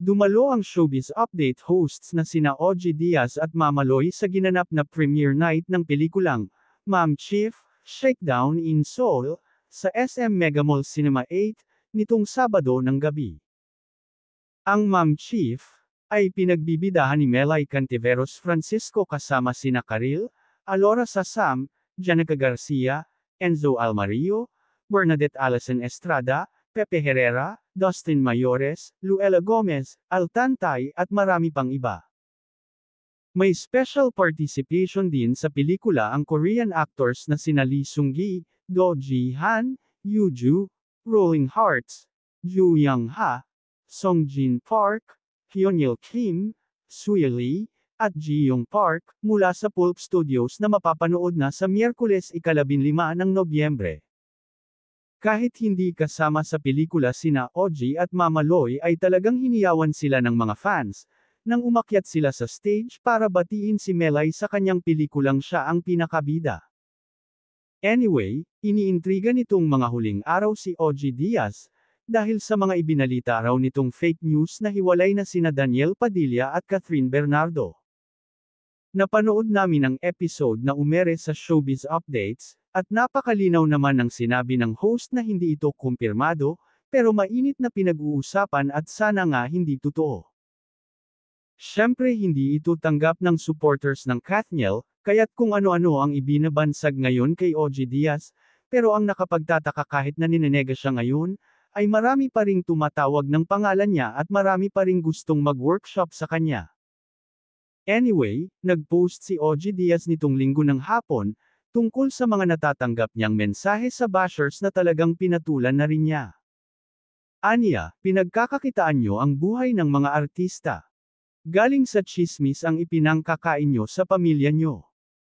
Dumalo ang Showbiz Update hosts na sina OG Diaz at Mamaloy sa ginanap na premiere night ng pelikulang Ma'am Chief, Shakedown in Seoul, sa SM Mega Mall Cinema 8, nitong Sabado ng gabi. Ang Ma'am Chief ay pinagbibidahan ni Melay Cantiveros Francisco kasama sina Karil, Alora Sasam, Janica Garcia, Enzo Almario, Bernadette Alison Estrada, Pepe Herrera, Dustin Mayores, Luella Gomez, Altantay at marami pang iba. May special participation din sa pelikula ang Korean actors na sina Lee Seung-gi, Do Ji-han, Yoo-ju, Rolling Hearts, Joo Young-ha, Song Jin Park, Hyunil Kim, Sui Lee, at Ji Young Park, mula sa Pulp Studios na mapapanood na sa Miyerkules 15 ng Nobyembre. Kahit hindi kasama sa pelikula sina OG at Mamaloy ay talagang hiniyawan sila ng mga fans, nang umakyat sila sa stage para batiin si Melay sa kanyang pelikulang siya ang pinakabida. Anyway, iniintriga nitong mga huling araw si OG Diaz, dahil sa mga ibinalita raw nitong fake news na hiwalay na sina Daniel Padilla at Catherine Bernardo. Napanood namin ang episode na umere sa Showbiz Updates, at napakalinaw naman ng sinabi ng host na hindi ito kumpirmado, pero mainit na pinag-uusapan at sana nga hindi totoo. Siyempre hindi ito tanggap ng supporters ng Kathniel, kaya't kung ano-ano ang ibinabansag ngayon kay OG Diaz, pero ang nakapagtataka kahit na ninenega siya ngayon, ay marami pa ring tumatawag ng pangalan niya at marami pa ring gustong mag-workshop sa kanya. Anyway, nag-post si OG Diaz nitong linggo ng hapon, tungkol sa mga natatanggap niyang mensahe sa bashers na talagang pinatulan na rin niya. Aniya, pinagkakakitaan niyo ang buhay ng mga artista. Galing sa tsismis ang ipinangkakain niyo sa pamilya niyo.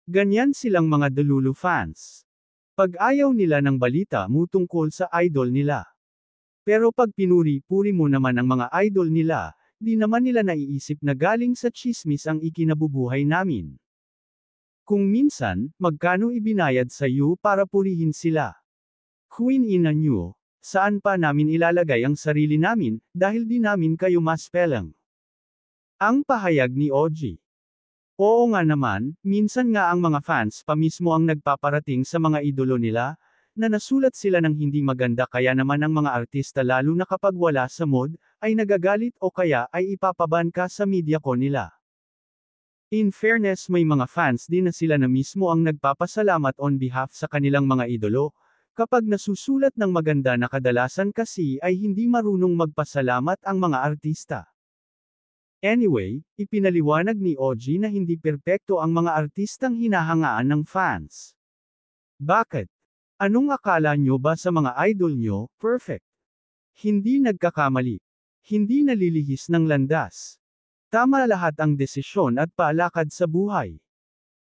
Ganyan silang mga delulu fans. Pag ayaw nila ng balita mo tungkol sa idol nila. Pero pag pinuri-puri mo naman ang mga idol nila, di naman nila naiisip na galing sa tsismis ang ikinabubuhay namin. Kung minsan, magkano ibinayad sa iyo para purihin sila? Queen ina nyo, saan pa namin ilalagay ang sarili namin, dahil di namin kayo maspelang. Ang pahayag ni OG. Oo nga naman, minsan nga ang mga fans pa mismo ang nagpaparating sa mga idolo nila, na nasulat sila ng hindi maganda kaya naman ang mga artista lalo na kapag wala sa mood, ay nagagalit o kaya ay ipapaban ka sa media ko nila. In fairness may mga fans din na sila na mismo ang nagpapasalamat on behalf sa kanilang mga idolo, kapag nasusulat ng maganda na kadalasan kasi ay hindi marunong magpasalamat ang mga artista. Anyway, ipinaliwanag ni OG na hindi perpekto ang mga artistang hinahangaan ng fans. Bakit? Anong akala nyo ba sa mga idol nyo, perfect? Hindi nagkakamali. Hindi nalilihis ng landas. Tama lahat ang desisyon at palakad sa buhay.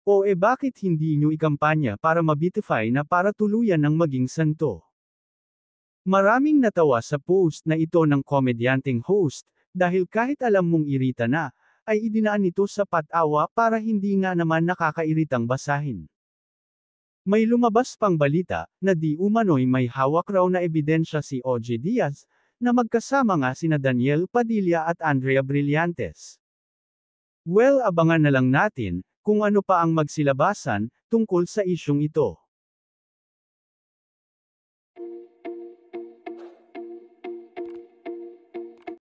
O bakit hindi nyo ikampanya para ma-beautify na para tuluyan ng maging santo? Maraming natawa sa post na ito ng komedyanteng host, dahil kahit alam mong irita na, ay idinaan ito sa patawa para hindi nga naman nakakairitang basahin. May lumabas pang balita, na di umano'y may hawak raw na ebidensya si OG Diaz, na magkasama nga sina Daniel Padilla at Andrea Brillantes. Well, abangan na lang natin, kung ano pa ang magsilabasan, tungkol sa isyung ito.